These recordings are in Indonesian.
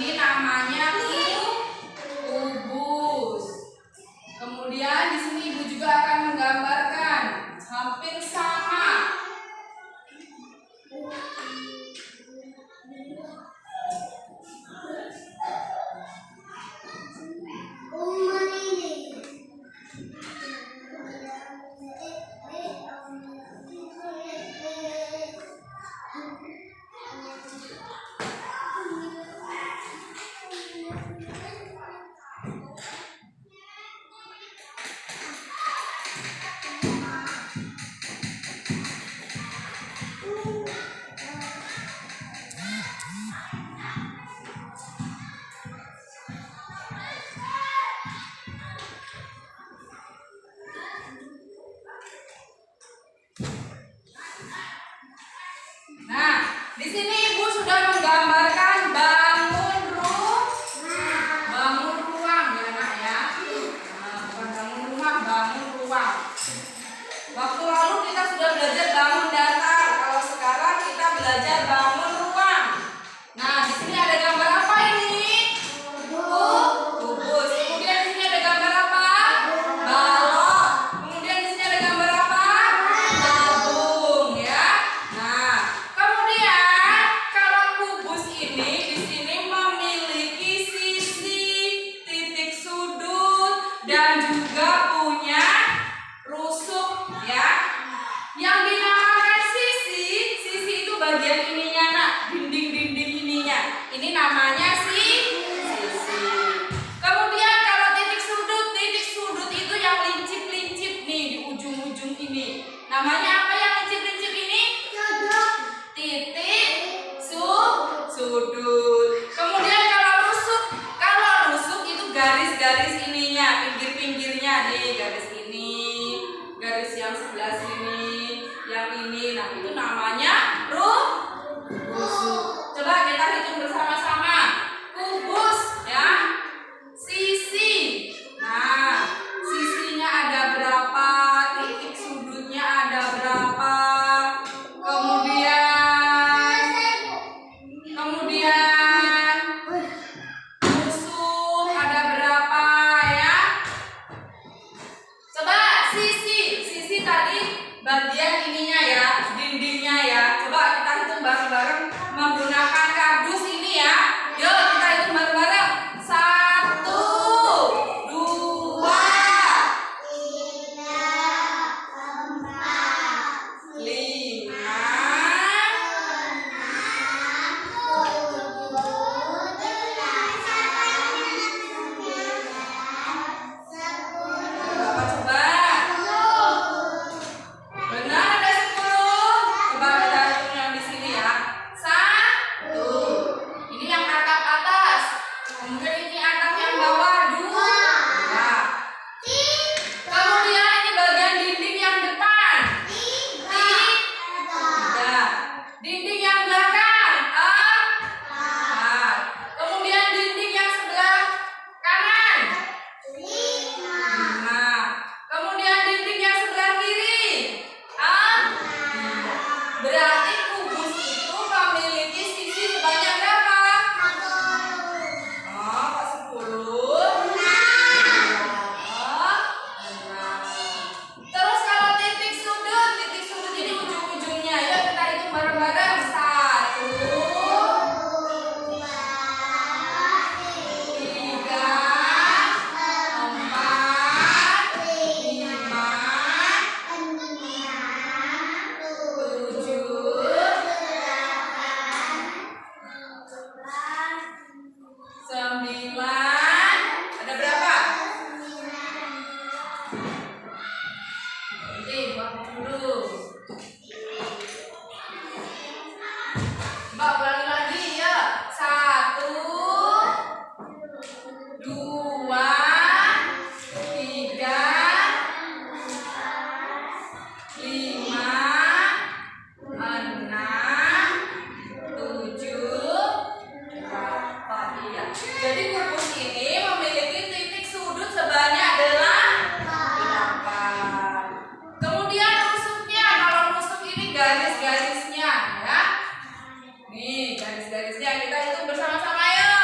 ini namanya kubus. Kemudian di sini Ibu juga akan menggambarkan hampir sama. Nah, di sini Ibu sudah menggambarkan bangun ruang ya Nak ya. Nah, bukan bangun rumah, bangun ruang. Waktu lalu kita sudah belajar bangun datar. Kalau sekarang kita belajar bangun ruang. Nah, di sini ada gambar apa ini? Kubus. Kemudian di sini ada gambar apa? Balok. Kemudian di sini ada gambar apa? Tabung ya. Nah, kemudian kalau kubus ini di sini memiliki sisi, titik sudut dan juga punya rusuk ya. Yang dinamakan sisi itu bagian ininya Nak, dinding-dinding ininya. Ini namanya sisi. Kemudian kalau titik sudut itu yang lincip-lincip nih di ujung-ujung ini. Namanya apa yang lincip-lincip ini? Titik sudut. Kemudian kalau rusuk itu garis-garis ininya, pinggir-pinggirnya nih, garis ini, garis yang sebelah sini, yang ini. Nah, itu namanya rusuk. Coba kita hitung bersama-sama. Kubus ya. Sisi. Nah, sisinya ada berapa? Titik sudutnya ada berapa? Kemudian rusuk ada berapa ya? Coba sisi tadi bagian ininya ya, dindingnya ya. Coba kita hitung bareng-bareng menggunakan kardus ini ya. Yuk kita hitung bareng-bareng. 1, 2, 5. Berapa coba? Benar ada 10. Coba kita hitung yang di sini ya. 1. Ini yang atap atas. Kemudian ini atap yang bawah 2. Kemudian ini bagian dinding yang depan 3. Dinding yang belakang 4. Kemudian dinding yang sebelah kanan 5. Kemudian dinding yang sebelah kiri 6. Berarti kubus itu memiliki sisi sebanyak berapa? Oh, kok 10? 6. Terus kalau titik sudut ini ujung-ujungnya. Yuk kita hitung bareng-bareng. 1, 2, 3, 4, 5, 7, 9. Ada berapa? Nanti buat dulu. Mbak ulangi lagi ya. 1, 2, 3, 5, 6, 7, 8. Iya. Jadi kubus ini memiliki titik sudut sebanyak 8. Kemudian rusuknya, kalau rusuk ini garis-garisnya ya. Nih garis-garisnya kita hitung bersama-sama ya.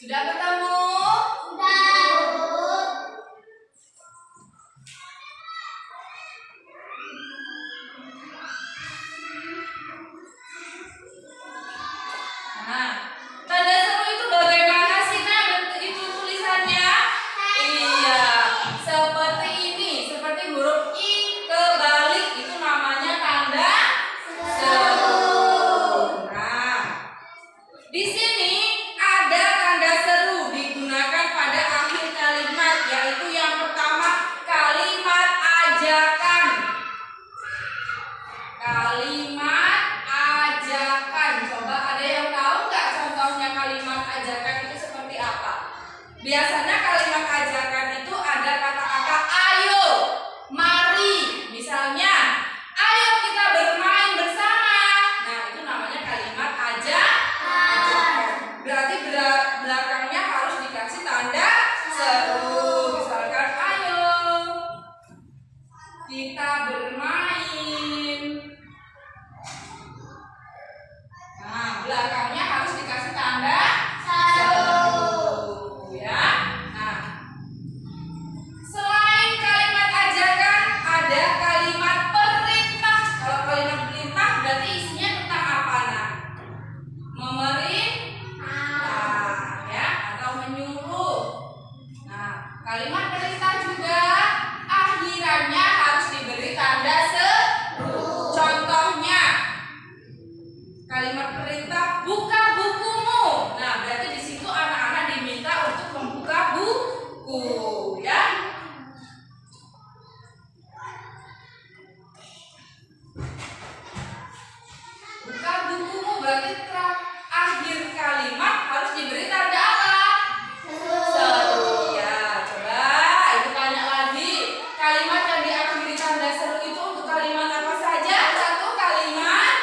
Sudah ketemu? Nah, tanda seru itu bagaimana sih, Nak? Bentuk itu tulisannya? Iya, seperti ini, seperti huruf I kebalik, itu namanya tanda seru. Nah, di sini ada tanda seru digunakan pada akhir kalimat, yaitu yang pertama kalimat ajakan. Kalimat ajakan. Coba ada yang tahu nggak contohnya kalimat ajakan itu seperti apa? Biasanya kalimat ajakan itu ada kata-kata ayo, mari. Misalnya, ayo kita bermain bersama. Nah, itu namanya kalimat ajakan. Berarti belakangnya harus dikasih tanda seru. Misalkan, ayo kita bermain. Nah, belakangnya harus dikasih tanda seru, ya. Nah, selain kalimat ajakan, ada kalimat perintah. Kalau kalimat perintah berarti isinya tentang apa, Nak? Memerintah, ya, atau menyuruh. Nah, kalimat perintah juga akhirannya harus diberi tanda seru. Contohnya, kalimat perintah buka bukumu. Nah, berarti di situ anak-anak diminta untuk membuka buku, ya. Buka bukumu berarti akhir kalimat harus diberi tanda apa? Seru, ya. Coba ibu tanya lagi, kalimat yang diakhiri tanda seru itu untuk kalimat apa saja? Satu, kalimat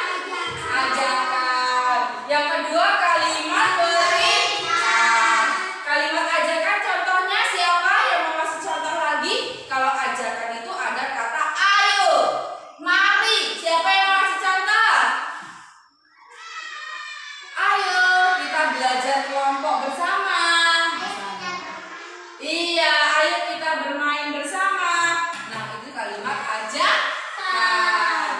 ajakan. Yang kedua, kalimat perintah. Kalimat ajakan contohnya siapa yang mau kasih contoh lagi? Kalau ajakan itu ada kata ayo, mari. Siapa yang mau kasih contoh? Ayo kita belajar kelompok bersama. Iya, ayo kita bermain bersama. Nah, itu kalimat ajakan.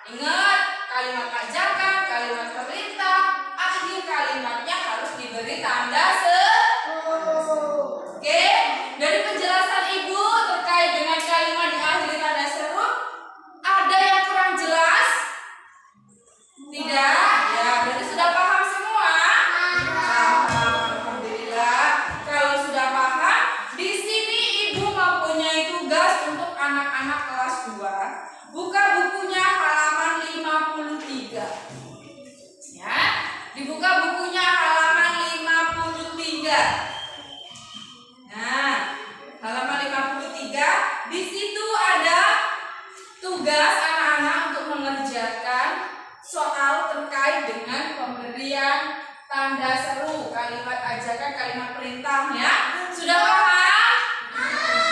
Ingat, kalimat ajakan, kalimat perintah, akhir kalimatnya harus diberi tanda seru. Oke, dari penjelasan Ibu terkait dengan kalimat diakhiri tanda seru, ada yang kurang jelas? Tidak? Ya, berarti sudah paham semua? Alhamdulillah. Kalau sudah paham, di sini Ibu mempunyai tugas untuk anak-anak kelas 2. Buka bukunya halaman 53. Ya, dibuka bukunya halaman 53. Nah, halaman 53, di situ ada tugas anak-anak untuk mengerjakan soal terkait dengan pemberian tanda seru, kalimat ajakan, kalimat perintah, ya. Sudah paham?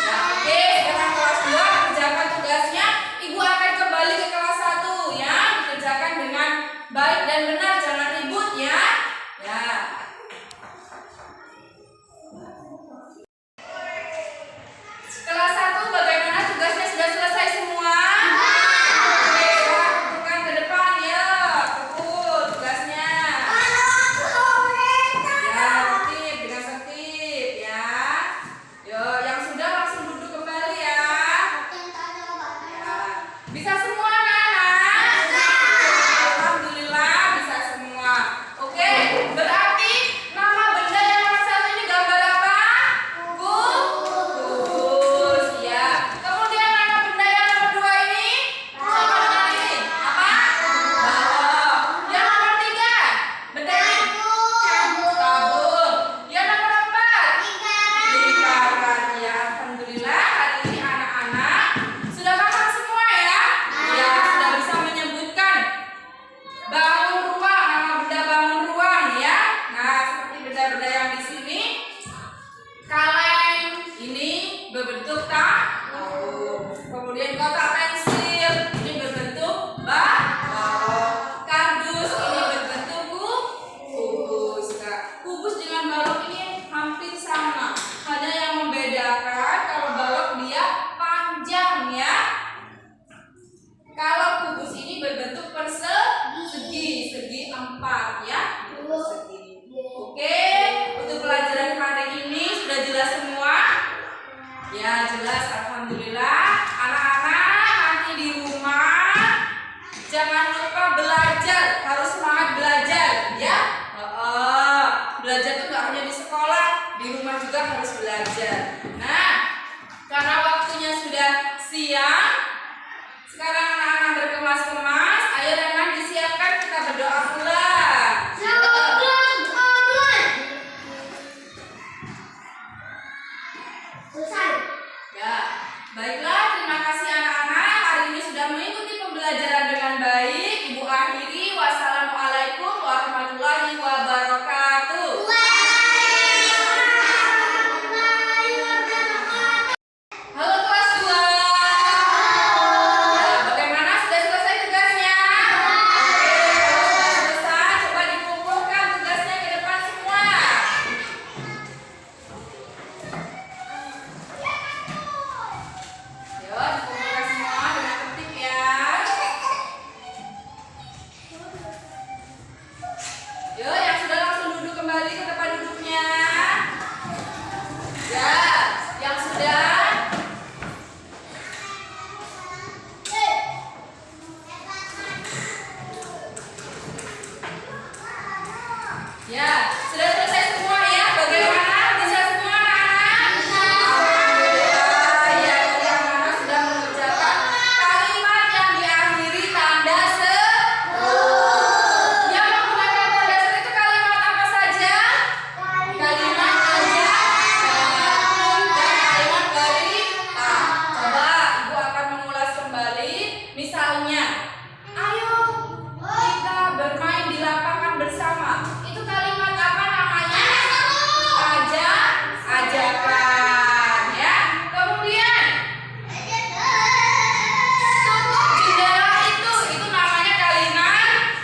Ya, oke, sekarang kelas 2 kerjakan tugasnya. Ibu akan kembali ke kelas 1, ya. Dikerjakan dengan baik dan benar, jangan ribut, ya. Ya. Kelas 1 bagaimana tugasnya, sudah selesai semua? Oke, lakukan ke depan, ya. Pukul tugasnya. Ya, tertib, dengan tertib, ya. Yo, yang sudah langsung duduk kembali, ya. Ya. Bisa semua, Nak? harus belajar. Nah, karena waktunya sudah siang, sekarang anak-anak berkemas-kemas. Ayo Reman disiapkan, kita berdoa pula. Ya, baiklah, terima kasih anak-anak. Hari ini sudah mengikuti pembelajaran dengan baik. Ibu akhiri, wassalamualaikum warahmatullahi wabarakatuh. Halo kelas 2. Ya, bagaimana? Sudah selesai tugasnya? Oke, kalau sudah selesai, coba dikumpulkan tugasnya ke depan semua. Yo, dikumpulkan semua dengan tertib ya. Yo, yang sudah langsung duduk kembali ke tempat duduknya. Ya, yang sudah. Ya, sudah selesai semua ya. Bagaimana? Bisa semua anak-anak? Alhamdulillah. Ya, yang mana sudah mengerjakan kalimat yang diakhiri tanda seru. Yang menggunakan tanda seru itu kalimat apa saja? Kalimat aja, dan kalimat perintah. Coba Ibu akan mengulas kembali. Misalnya, ayo kita bermain di lapangan bersama. Itu kalimat apa namanya? Ajakan ya. Kemudian tutup jendela itu namanya kalimat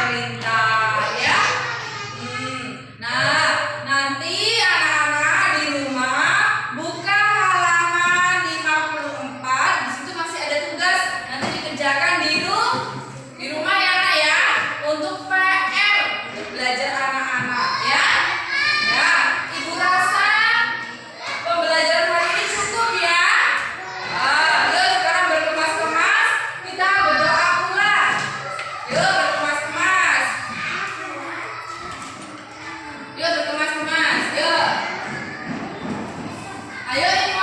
perintah ya. Nah, nanti anak-anak di rumah buka halaman 54. Di situ masih ada tugas. Nanti dikerjakan di rumah ya Nak ya. Untuk PR, untuk belajar anak-anak ya. Ya, Ibu rasa pembelajaran hari ini cukup ya. Yuk sekarang berkemas-kemas, kita berdoa pula. Yuk berkemas-kemas. Yuk berkemas-kemas. Yuk. Ayo Ibu